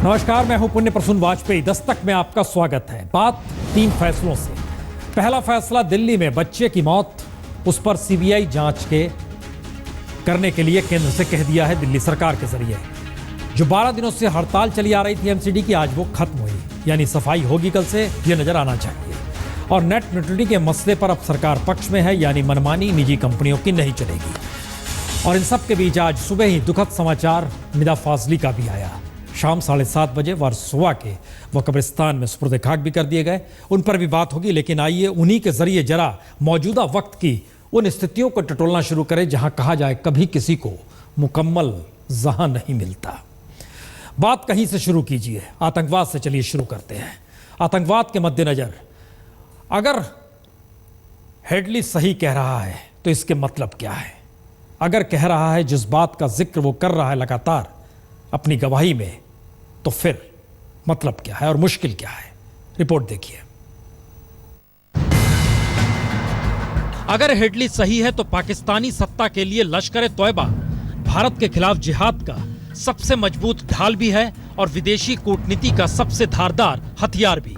नमस्कार, मैं हूं पुण्य प्रसून वाजपेयी। दस्तक में आपका स्वागत है। बात 3 फैसलों से। पहला फैसला, दिल्ली में बच्चे की मौत, उस पर सीबीआई जांच करने के लिए केंद्र से कह दिया है दिल्ली सरकार के जरिए। जो 12 दिनों से हड़ताल चली आ रही थी एमसीडी की, आज वो खत्म हुई, यानी सफाई होगी कल से, ये नजर आना चाहिए। और नेट न्यूट्रलिटी के मसले पर अब सरकार पक्ष में है, यानी मनमानी निजी कंपनियों की नहीं चलेगी। और इन सब के बीच आज सुबह ही दुखद समाचार निदा फाजली का भी आया। शाम 7:30 बजे वर्सोवा के वो कब्रिस्तान में सुपुर्द खाक भी कर दिए गए। उन पर भी बात होगी, लेकिन आइए उन्हीं के जरिए जरा मौजूदा वक्त की उन स्थितियों को टटोलना शुरू करें जहां कहा जाए कभी किसी को मुकम्मल जहां नहीं मिलता। बात कहीं से शुरू कीजिए, आतंकवाद से चलिए शुरू करते हैं। आतंकवाद के मद्देनजर अगर हेडली सही कह रहा है तो इसके मतलब क्या है? अगर कह रहा है जिस बात का जिक्र वो कर रहा है लगातार अपनी गवाही में, तो फिर मतलब क्या है और मुश्किल क्या है? रिपोर्ट देखिए। अगर हेडली सही है तो पाकिस्तानी सत्ता के लिए लश्कर तौयबा भारत के खिलाफ जिहाद का सबसे मजबूत ढाल भी है और विदेशी कूटनीति का सबसे धारदार हथियार भी।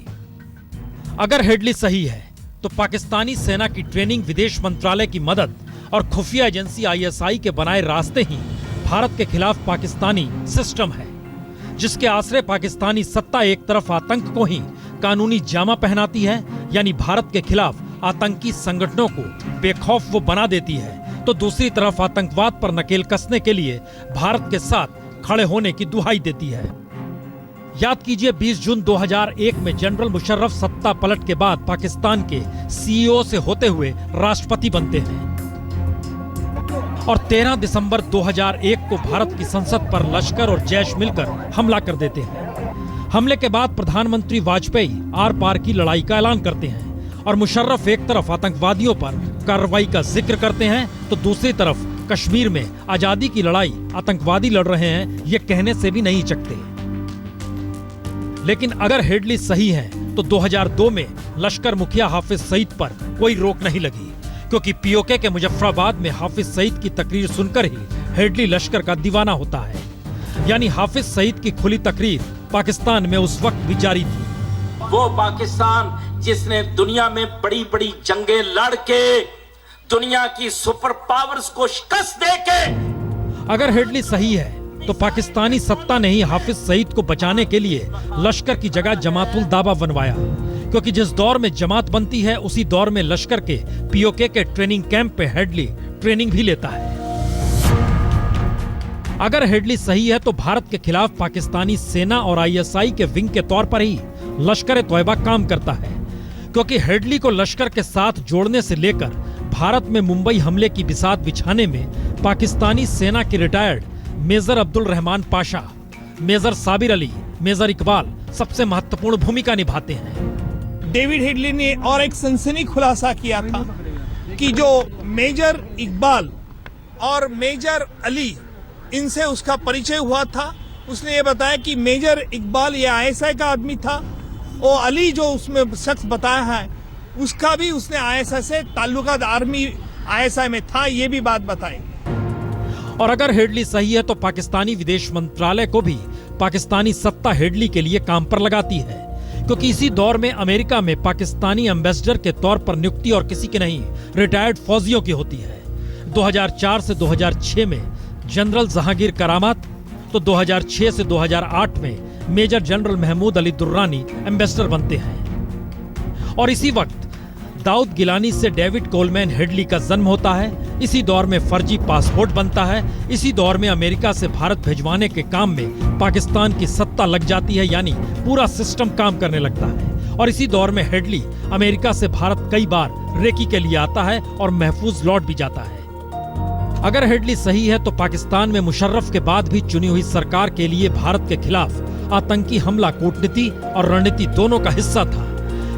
अगर हेडली सही है तो पाकिस्तानी सेना की ट्रेनिंग, विदेश मंत्रालय की मदद और खुफिया एजेंसी आईएसआई के बनाए रास्ते ही भारत के खिलाफ पाकिस्तानी सिस्टम है, जिसके आश्रय पाकिस्तानी सत्ता एक तरफ आतंक को ही कानूनी जामा पहनाती है, यानी भारत के खिलाफ आतंकी संगठनों को बेखौफ वो बना देती है, तो दूसरी तरफ आतंकवाद पर नकेल कसने के लिए भारत के साथ खड़े होने की दुहाई देती है। याद कीजिए 20 जून 2001 में जनरल मुशर्रफ सत्ता पलट के बाद पाकिस्तान के सीईओ से होते हुए राष्ट्रपति बनते हैं और 13 दिसंबर 2001 को भारत की संसद पर लश्कर और जैश मिलकर हमला कर देते हैं। हमले के बाद प्रधानमंत्री वाजपेयी आर पार की लड़ाई का ऐलान करते हैं और मुशर्रफ एक तरफ आतंकवादियों पर कार्रवाई का जिक्र करते हैं तो दूसरी तरफ कश्मीर में आजादी की लड़ाई आतंकवादी लड़ रहे हैं, ये कहने से भी नहीं चकते। लेकिन अगर हेडली सही है तो 2002 में लश्कर मुखिया हाफिज सईद पर कोई रोक नहीं लगी, क्योंकि पीओके के मुजफ्फराबाद में हाफिज सईद की तकरीर सुनकर ही हेडली लश्कर का दीवाना होता है। यानी हाफिज सईद की खुली तकरीर पाकिस्तान में उस वक्त भी जारी थी। वो पाकिस्तान जिसने दुनिया में बड़ी बड़ी जंगें लड़ के दुनिया की सुपर पावर्स को शिकस्त देके। अगर हेडली सही है तो पाकिस्तानी सत्ता ने ही हाफिज सईद को बचाने के लिए लश्कर की जगह जमातुल दावा बनवाया, क्योंकि जिस दौर में जमात बनती है उसी दौर में लश्कर के पीओके के ट्रेनिंग कैंप पे हेडली ट्रेनिंग भी लेता है। अगर हेडली सही है तो भारत के खिलाफ पाकिस्तानी सेना और आईएसआई के विंग के तौर पर ही लश्कर तौयबा काम करता है, क्योंकि हेडली को लश्कर के साथ जोड़ने से लेकर भारत में मुंबई हमले की बिसात बिछाने में पाकिस्तानी सेना के retired major Abdul Rahman Pasha, major Sabir Ali, major Iqbal सबसे महत्वपूर्ण भूमिका निभाते हैं। डेविड हेडली ने और एक सनसनी खुलासा किया था कि जो मेजर इकबाल और मेजर अली, इनसे उसका परिचय हुआ था। उसने ये बताया कि मेजर इकबाल ये आईएसआई का आदमी था और अली जो उसमें शख्स बताया है उसका भी उसने आईएसआई से ताल्लुकात आर्मी आईएसआई में था, ये भी बात बताई। और अगर हेडली सही है तो पाकिस्तानी विदेश मंत्रालय को भी पाकिस्तानी सत्ता हेडली के लिए काम पर लगाती है, क्योंकि इसी दौर में अमेरिका में पाकिस्तानी एम्बेसडर के तौर पर नियुक्ति और किसी की नहीं, रिटायर्ड फौजियों की होती है। 2004 से 2006 में जनरल जहांगीर करामत, तो 2006 से 2008 में major general Mahmud Ali Durrani ambassador बनते हैं। और इसी वक्त दाऊद गिलानी से डेविड कोलमैन हेडली का जन्म होता है। इसी दौर में फर्जी पासपोर्ट बनता है। इसी दौर में अमेरिका से भारत भिजवाने के काम में पाकिस्तान की सत्ता लग जाती है, यानी पूरा सिस्टम काम करने लगता है। और इसी दौर में हेडली अमेरिका से भारत कई बार रेकी के लिए आता है और महफूज लौट भी जाता है। अगर हेडली सही है तो पाकिस्तान में मुशर्रफ के बाद भी चुनी हुई सरकार के लिए भारत के खिलाफ आतंकी हमला कूटनीति और रणनीति दोनों का हिस्सा था,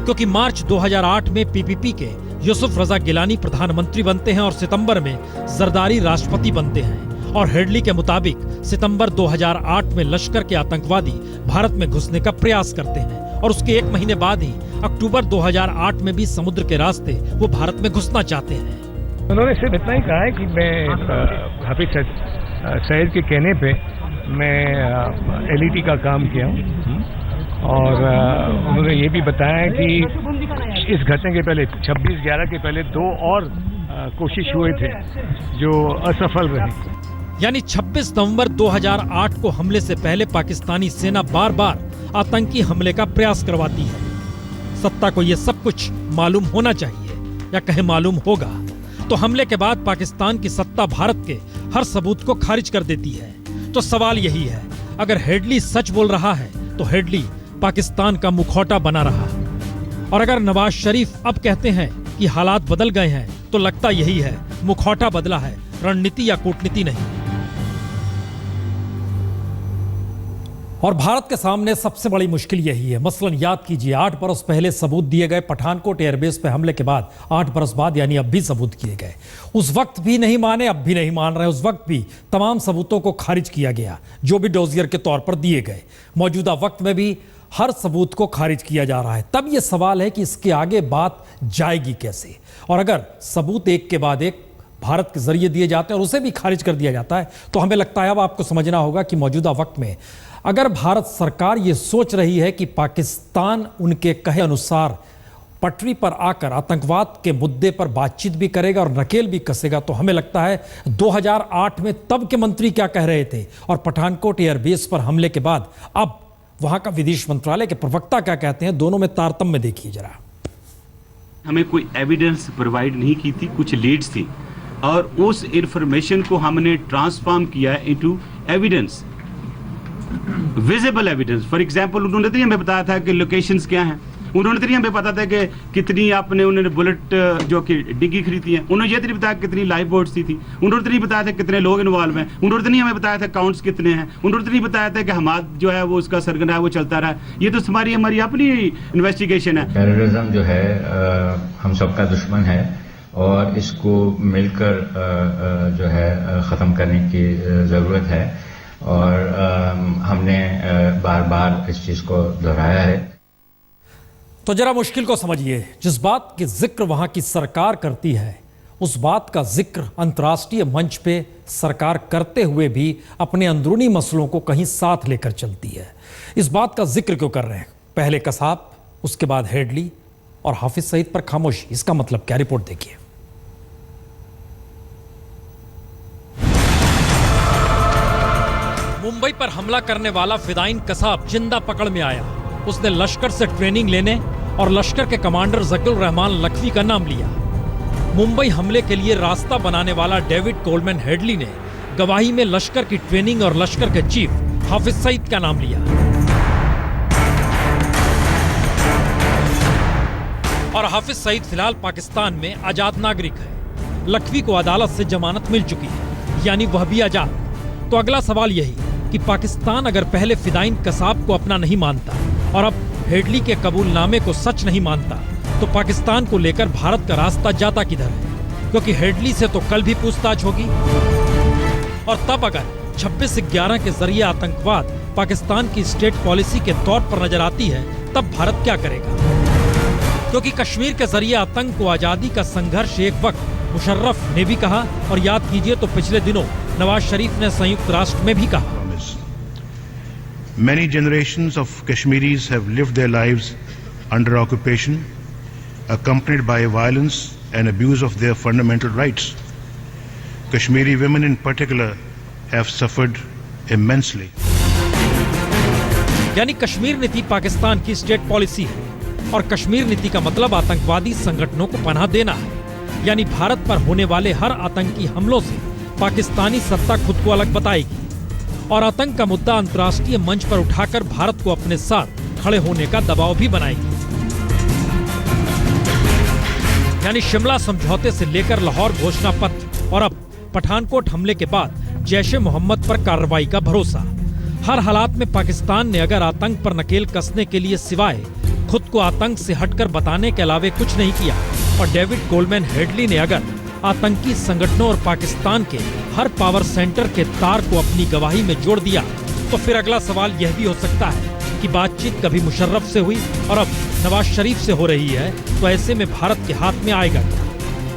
क्योंकि मार्च 2008 में पीपीपी के यूसुफ रजा गिलानी प्रधानमंत्री बनते हैं और सितंबर में जरदारी राष्ट्रपति बनते हैं। और हेडली के मुताबिक सितंबर 2008 में लश्कर के आतंकवादी भारत में घुसने का प्रयास करते हैं और उसके 1 महीने बाद ही अक्टूबर 2008 में भी समुद्र के रास्ते वो भारत में घुसना चाहते हैं। उन्होंने सिर्फ इतना ही कहा है कि मैं हाफिज सईद के कहने पे मैं एलईडी का काम किया हूँ और उन्होंने ये भी बताया कि इस घटना के पहले 26/11 के पहले 2 और कोशिश हुए थे जो असफल रहे। यानी 26 नवंबर 2008 को हमले से पहले पाकिस्तानी सेना बार बार आतंकी हमले का प्रयास करवाती है। सत्ता को यह सब कुछ मालूम होना चाहिए या कहे मालूम होगा, तो हमले के बाद पाकिस्तान की सत्ता भारत के हर सबूत को खारिज कर देती है। तो सवाल यही है, अगर हेडली सच बोल रहा है तो हेडली पाकिस्तान का मुखौटा बना रहा, और अगर नवाज शरीफ अब कहते हैं कि हालात बदल गए हैं तो लगता यही है, मुखौटा बदला है, रणनीति या कूटनीति नहीं। और भारत के सामने सबसे बड़ी मुश्किल यही है। मसलन याद कीजिए, 8 बरस पहले सबूत दिए गए पठानकोट एयरबेस पे हमले के बाद 8 बरस बाद यानी अब भी सबूत किए गए। उस वक्त भी नहीं माने, अब भी नहीं मान रहे। उस वक्त भी तमाम सबूतों को खारिज किया गया जो भी डोजियर के तौर पर दिए गए। मौजूदा वक्त में भी हर सबूत को खारिज किया जा रहा है। तब यह सवाल है कि इसके आगे बात जाएगी कैसे, और अगर सबूत एक के बाद एक भारत के जरिए दिए जाते हैं और उसे भी खारिज कर दिया जाता है, तो हमें लगता है अब आपको समझना होगा कि मौजूदा वक्त में अगर भारत सरकार ये सोच रही है कि पाकिस्तान उनके कहे अनुसार पटरी पर आकर आतंकवाद के मुद्दे पर बातचीत भी करेगा और नकेल भी कसेगा, तो हमें लगता है 2008 में तब के मंत्री क्या कह रहे थे और पठानकोट एयरबेस पर हमले के बाद अब वहां का विदेश मंत्रालय के प्रवक्ता क्या कहते हैं, दोनों में तारतम्य देखिए जरा। हमें कोई एविडेंस प्रोवाइड नहीं की थी, कुछ लीड्स थी और उस इंफॉर्मेशन को हमने ट्रांसफॉर्म किया into evidence, visible evidence. For example, उन्होंने तो हमें बताया था कि लोकेशंस क्या हैं, उन्होंने तो हमें पता था कि कितनी आपने उन्होंने बुलेट जो कि डिग्गी खरीदी है, उन्होंने ये तो नहीं बताया कितनी लाइफ बोट्स थी, उन्होंने तो नहीं बताया था कितने लोग इन्वॉल्व हैं, उन्होंने तो नहीं हमें बताया था काउंट्स कितने हैं, उन्होंने तो नहीं बताया था कि हमाद जो है वो उसका सरगना है वो चलता रहा। ये तो हमारी अपनी इन्वेस्टिगेशन है। टेररिज्म जो है हम सबका दुश्मन है और इसको मिलकर जो है ख़त्म करने की ज़रूरत है, और हमने बार बार इस चीज़ को दोहराया है। तो जरा मुश्किल को समझिए, जिस बात की जिक्र वहां की सरकार करती है उस बात का जिक्र अंतर्राष्ट्रीय मंच पे सरकार करते हुए भी अपने अंदरूनी मसलों को कहीं साथ लेकर चलती है। इस बात का जिक्र क्यों कर रहे हैं? पहले कसाब, उसके बाद हेडली और हाफिज सईद पर खामोशी। इसका मतलब क्या? रिपोर्ट देखिए। मुंबई पर हमला करने वाला फिदाइन कसाब जिंदा पकड़ में आया। उसने लश्कर से ट्रेनिंग लेने और लश्कर के कमांडर ज़कीउर रहमान लखवी का नाम लिया। मुंबई हमले के लिए रास्ता बनाने वाला डेविड कोलमैन हेडली ने गवाही में लश्कर की ट्रेनिंग और लश्कर के चीफ हाफिज सईद का नाम लिया। और हाफिज सईद फिलहाल पाकिस्तान में आजाद नागरिक है। लखवी को अदालत से जमानत मिल चुकी है, यानी वह भी आजाद। तो अगला सवाल यही कि पाकिस्तान अगर पहले फिदाइन कसाब को अपना नहीं मानता और अब हेडली के कबूलनामे को सच नहीं मानता, तो पाकिस्तान को लेकर भारत का रास्ता जाता किधर है? क्योंकि हेडली से तो कल भी पूछताछ होगी, और तब अगर 26/11 के जरिए आतंकवाद पाकिस्तान की स्टेट पॉलिसी के तौर पर नजर आती है, तब भारत क्या करेगा? क्योंकि कश्मीर के जरिए आतंक को आजादी का संघर्ष एक वक्त मुशर्रफ ने भी कहा, और याद कीजिए तो पिछले दिनों नवाज शरीफ ने संयुक्त राष्ट्र में भी कहा। Many generations of Kashmiris have lived their lives under occupation, accompanied by violence and abuse of their fundamental rights. Kashmiri women in particular have suffered immensely. यानी कश्मीर नीति पाकिस्तान की स्टेट पॉलिसी है, और कश्मीर नीति का मतलब आतंकवादी संगठनों को पनाह देना है। यानी भारत पर होने वाले हर आतंकी हमलों से पाकिस्तानी सत्ता खुद को अलग बताएगी और आतंक का मुद्दा अंतर्राष्ट्रीय मंच पर उठाकर भारत को अपने साथ खड़े होने का दबाव भी बनाएगी। यानी शिमला समझौते से लेकर लाहौर घोषणा पत्र और अब पठानकोट हमले के बाद जैश ए मोहम्मद पर कार्रवाई का भरोसा। हर हालात में पाकिस्तान ने अगर आतंक पर नकेल कसने के लिए सिवाय खुद को आतंक से हटकर बताने के अलावे कुछ नहीं किया, और डेविड कोलमैन हेडली ने अगर आतंकी संगठनों और पाकिस्तान के हर पावर सेंटर के तार को अपनी गवाही में जोड़ दिया, तो फिर अगला सवाल यह भी हो सकता है कि बातचीत कभी मुशर्रफ से हुई और अब नवाज शरीफ से हो रही है, तो ऐसे में भारत के हाथ में आएगा क्या?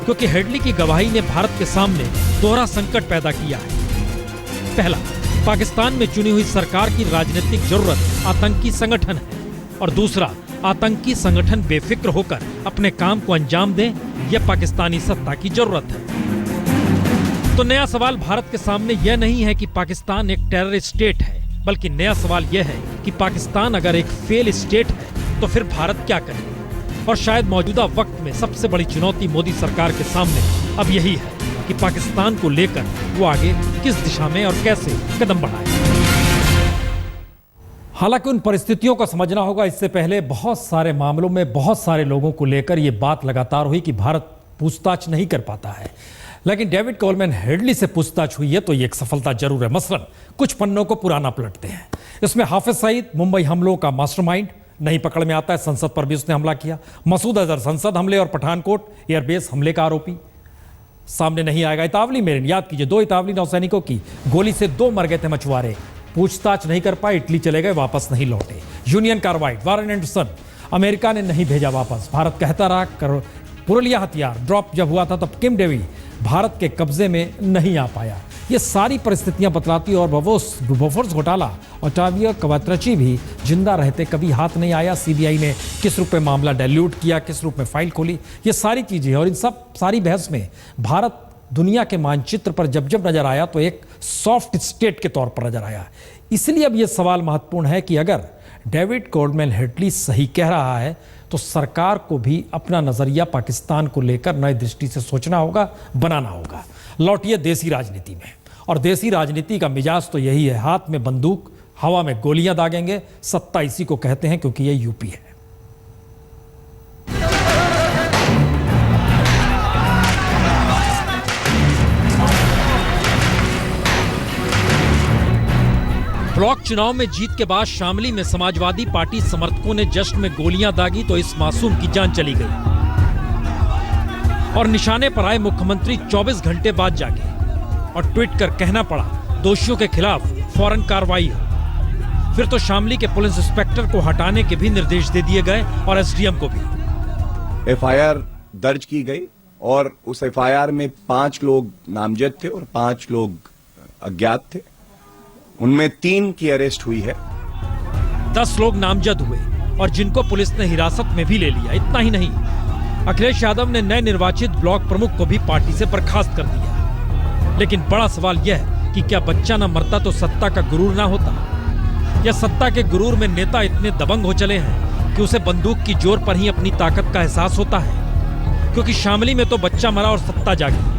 क्योंकि हेडली की गवाही ने भारत के सामने दोहरा संकट पैदा किया है। पहला, पाकिस्तान में चुनी हुई सरकार की राजनीतिक जरूरत आतंकी संगठन है और दूसरा, आतंकी संगठन बेफिक्र होकर अपने काम को अंजाम दें, यह पाकिस्तानी सत्ता की जरूरत है। तो नया सवाल भारत के सामने यह नहीं है कि पाकिस्तान एक टेरर स्टेट है, बल्कि नया सवाल यह है कि पाकिस्तान अगर एक फेल स्टेट है तो फिर भारत क्या करे। और शायद मौजूदा वक्त में सबसे बड़ी चुनौती मोदी सरकार के सामने अब यही है कि पाकिस्तान को लेकर वो आगे किस दिशा में और कैसे कदम बढ़ाए। हालांकि उन परिस्थितियों को समझना होगा। इससे पहले बहुत सारे मामलों में बहुत सारे लोगों को लेकर ये बात लगातार हुई कि भारत पूछताछ नहीं कर पाता है, लेकिन डेविड कोलमैन हेडली से पूछताछ हुई है तो ये एक सफलता जरूर है। मसलन कुछ पन्नों को पुराना पलटते हैं। इसमें हाफिज सईद मुंबई हमलों का मास्टरमाइंड नहीं पकड़ में आता है, संसद पर भी उसने हमला किया। मसूद अजहर संसद हमले और पठानकोट एयरबेस हमले का आरोपी सामने नहीं आएगा। इतावली मेरिन, याद कीजिए, 2 इतावली नौसैनिकों की गोली से 2 मर गए थे मछुआरे, पूछताछ नहीं कर पाए, इटली चले गए, वापस नहीं लौटे। यूनियन कार्बाइड, वारन एंडरसन, अमेरिका ने नहीं भेजा वापस, भारत कहता रहा। पुरलिया हथियार ड्रॉप जब हुआ था तब किम डेविड भारत के कब्जे में नहीं आ पाया। ये सारी परिस्थितियां बतलाती और बोफोर्स घोटाला ओटावियो कवात्रची भी जिंदा रहते कभी हाथ नहीं आया। सीबीआई ने किस रूप में मामला डाइल्यूट किया, किस रूप में फाइल खोली, ये सारी चीजें हैं। और इन सब सारी बहस में भारत दुनिया के मानचित्र पर जब जब नजर आया तो एक सॉफ्ट स्टेट के तौर पर नजर आया। इसलिए अब यह सवाल महत्वपूर्ण है कि अगर डेविड कोलमैन हेडली सही कह रहा है तो सरकार को भी अपना नजरिया पाकिस्तान को लेकर नई दृष्टि से सोचना होगा, बनाना होगा। लौटिए देसी राजनीति में, और देसी राजनीति का मिजाज तो यही है, हाथ में बंदूक, हवा में गोलियां दागेंगे। सत्ता इसी को कहते हैं क्योंकि ये यूपी है। ब्लॉक चुनाव में जीत के बाद शामली में समाजवादी पार्टी समर्थकों ने जश्न में गोलियां दागी तो इस मासूम की जान चली गई और निशाने पर आए मुख्यमंत्री 24 घंटे बाद जागे और ट्वीट कर कहना पड़ा दोषियों के खिलाफ फौरन कार्रवाई हो। फिर तो शामली के पुलिस इंस्पेक्टर को हटाने के भी निर्देश दे दिए गए और एसडीएम को भी। एफआईआर दर्ज की गई और उस एफआईआर में 5 लोग नामजद थे और 5 लोग अज्ञात थे। उनमें 3 की अरेस्ट हुई है। 10 लोग नामजद हुए और जिनको पुलिस ने हिरासत में भी ले लिया। इतना ही नहीं, अखिलेश यादव ने नए निर्वाचित ब्लॉक प्रमुख को भी पार्टी से बर्खास्त कर दिया। लेकिन बड़ा सवाल यह है कि क्या बच्चा न मरता तो सत्ता का गुरूर ना होता, या सत्ता के गुरूर में नेता इतने दबंग हो चले हैं कि उसे बंदूक की जोर पर ही अपनी ताकत का एहसास होता है। क्योंकि शामली में तो बच्चा मरा और सत्ता जागी,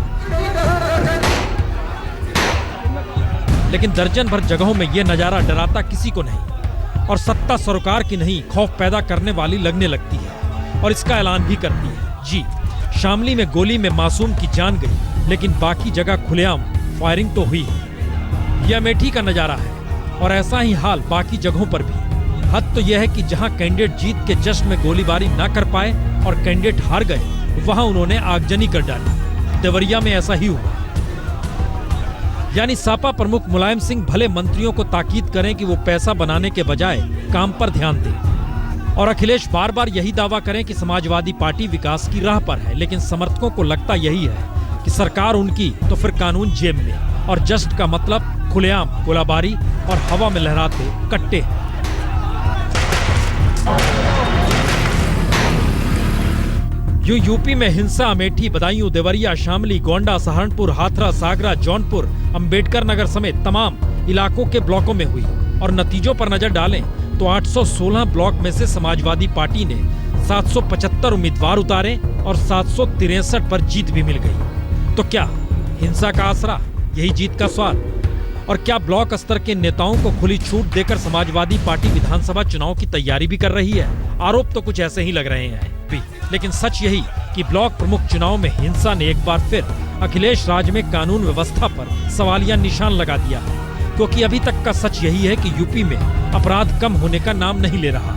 लेकिन दर्जन भर जगहों में यह नजारा डराता किसी को नहीं और सत्ता सरोकार की नहीं, खौफ पैदा करने वाली लगने लगती है और इसका ऐलान भी करती है। जी, शामली में गोली में मासूम की जान गई, लेकिन बाकी जगह खुलेआम फायरिंग तो हुई है। यह अमेठी का नजारा है और ऐसा ही हाल बाकी जगहों पर भी। हद तो यह है कि जहां कैंडिडेट जीत के जश्न में गोलीबारी ना कर पाए और कैंडिडेट हार गए, वहां उन्होंने आगजनी कर डाली। देवरिया में ऐसा ही हुआ। यानी सपा प्रमुख मुलायम सिंह भले मंत्रियों को ताकीद करें कि वो पैसा बनाने के बजाय काम पर ध्यान दें, और अखिलेश बार बार यही दावा करें कि समाजवादी पार्टी विकास की राह पर है, लेकिन समर्थकों को लगता यही है कि सरकार उनकी तो फिर कानून जेब में, और जस्ट का मतलब खुलेआम गोलाबारी और हवा में लहराते कट्टे। यूं यूपी में हिंसा अमेठी, बदायूं, देवरिया, शामली, गोंडा, सहारनपुर, हाथरस, आगरा, जौनपुर, अंबेडकर नगर समेत तमाम इलाकों के ब्लॉकों में हुई। और नतीजों पर नजर डालें तो 816 ब्लॉक में से समाजवादी पार्टी ने 775 उम्मीदवार उतारे और 763 पर जीत भी मिल गई। तो क्या हिंसा का आसरा यही जीत का स्वाद? और क्या ब्लॉक स्तर के नेताओं को खुली छूट देकर समाजवादी पार्टी विधानसभा चुनाव की तैयारी भी कर रही है? आरोप तो कुछ ऐसे ही लग रहे हैं भी, लेकिन सच यही कि ब्लॉक प्रमुख चुनाव में हिंसा ने एक बार फिर अखिलेश राज में कानून व्यवस्था पर सवालिया निशान लगा दिया है। क्योंकि अभी तक का सच यही है कि यूपी में अपराध कम होने का नाम नहीं ले रहा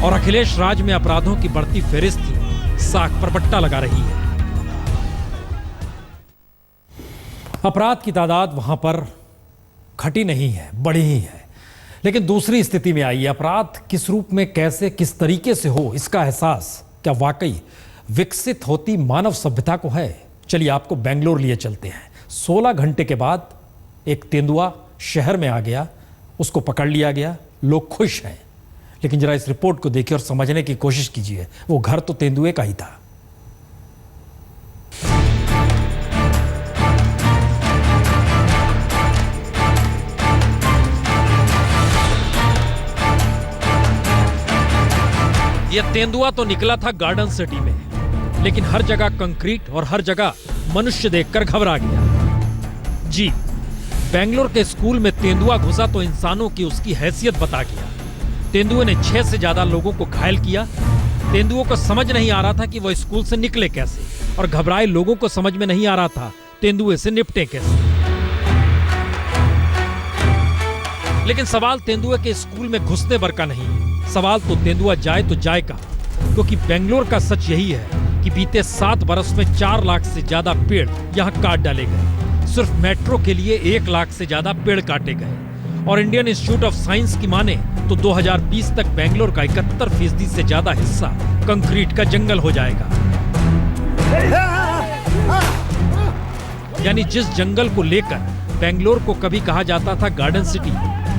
और अखिलेश राज में अपराधों की बढ़ती फेरिस्ती साख पर बट्टा लगा रही है। अपराध की तादाद वहां पर घटी नहीं है, बढ़ी ही है। लेकिन दूसरी स्थिति में आई है। अपराध किस रूप में, कैसे, किस तरीके से हो, इसका एहसास क्या वाकई विकसित होती मानव सभ्यता को है? चलिए आपको बेंगलोर लिए चलते हैं। 16 घंटे के बाद एक तेंदुआ शहर में आ गया, उसको पकड़ लिया गया, लोग खुश हैं। लेकिन जरा इस रिपोर्ट को देखिए और समझने की कोशिश कीजिए, वो घर तो तेंदुए का ही था। यह तेंदुआ तो निकला था गार्डन सिटी में, लेकिन हर जगह कंक्रीट और हर जगह मनुष्य देखकर घबरा गया। जी, बेंगलोर के स्कूल में तेंदुआ घुसा तो इंसानों की उसकी हैसियत बता गया। तेंदुए ने 6 से ज्यादा लोगों को घायल किया। तेंदुओं को समझ नहीं आ रहा था कि वह स्कूल से निकले कैसे, और घबराए लोगों को समझ में नहीं आ रहा था तेंदुए से निपटे कैसे। लेकिन सवाल तेंदुए के स्कूल में घुसने भर का नहीं, सवाल तो तेंदुआ जाए तो जाए कहां, क्योंकि बेंगलोर का सच यही है कि बीते 7 बरस में 4 लाख से ज्यादा पेड़ यहां काट डाले गए। सिर्फ मेट्रो के लिए 1 लाख से ज्यादा पेड़ काटे गए। और इंडियन इंस्टीट्यूट ऑफ साइंस की माने तो 2020 तक बेंगलोर का 71% से ज्यादा हिस्सा कंक्रीट का जंगल हो जाएगा। यानी जिस जंगल को लेकर बेंगलोर को कभी कहा जाता था गार्डन सिटी,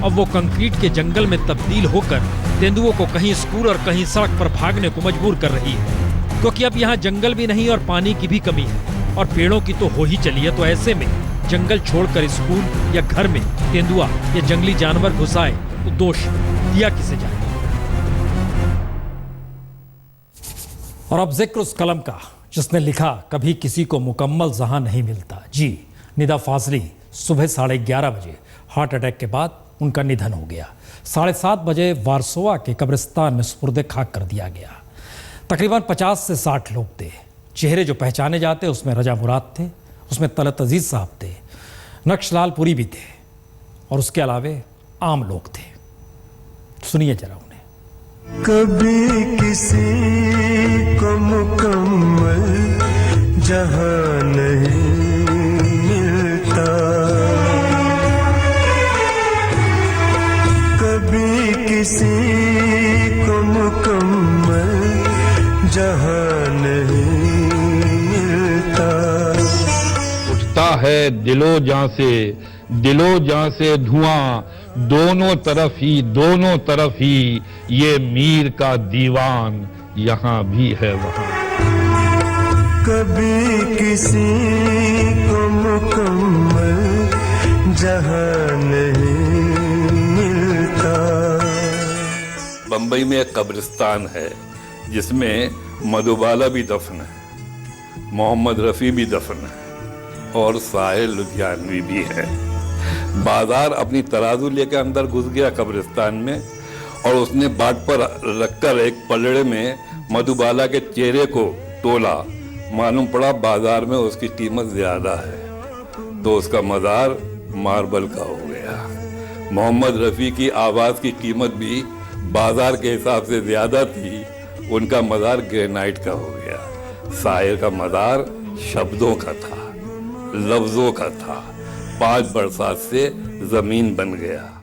अब वो कंक्रीट के जंगल में तब्दील होकर तेंदुओं को कहीं स्कूल और कहीं सड़क पर भागने को मजबूर कर रही है। क्योंकि अब यहाँ जंगल भी नहीं और पानी की भी कमी है, और पेड़ों की तो हो ही चली है। तो ऐसे में जंगल छोड़कर स्कूल या घर में तेंदुआ या जंगली जानवर घुसाए तो दोष दिया किसे जाए। और अब जिक्र उस कलम का जिसने लिखा, कभी किसी को मुकम्मल जहां नहीं मिलता। जी, निदा फाजली। सुबह 11:30 बजे हार्ट अटैक के बाद उनका निधन हो गया। 7:30 बजे वारसोवा के कब्रिस्तान में सुपुर्दे खाक कर दिया गया। तकरीबन 50 से 60 लोग थे। चेहरे जो पहचाने जाते उसमें रजा मुराद थे, उसमें तलत अजीज साहब थे, नक्शलाल पुरी भी थे, और उसके अलावे आम लोग थे। सुनिए जरा उन्हें। कभी किसी को मुकम्मल जहां नहीं मिलता, कभी किसी को मुकम्मल जहां नहीं मिलता। उठता है दिलो जां से धुआं, दोनों तरफ ही ये मीर का दीवान, यहाँ भी है वहाँ। कभी किसी को मुकम्मल जहां नहीं मिलता। बंबई में एक कब्रिस्तान है जिसमें मधुबाला भी दफन है, मोहम्मद रफ़ी भी दफन है, और साहिल लुधियानवी भी है। बाजार अपनी तराजू लेकर अंदर घुस गया कब्रिस्तान में, और उसने बाट पर रखकर एक पलड़े में मधुबाला के चेहरे को तोला। मालूम पड़ा बाजार में उसकी कीमत ज्यादा है, तो उसका मज़ार मार्बल का हो गया। मोहम्मद रफ़ी की आवाज़ की कीमत भी बाजार के हिसाब से ज्यादा थी, उनका मज़ार ग्रेनाइट का हो गया। शायर का मज़ार शब्दों का था, लफ्जों का था। 5 बरसात से जमीन बन गया।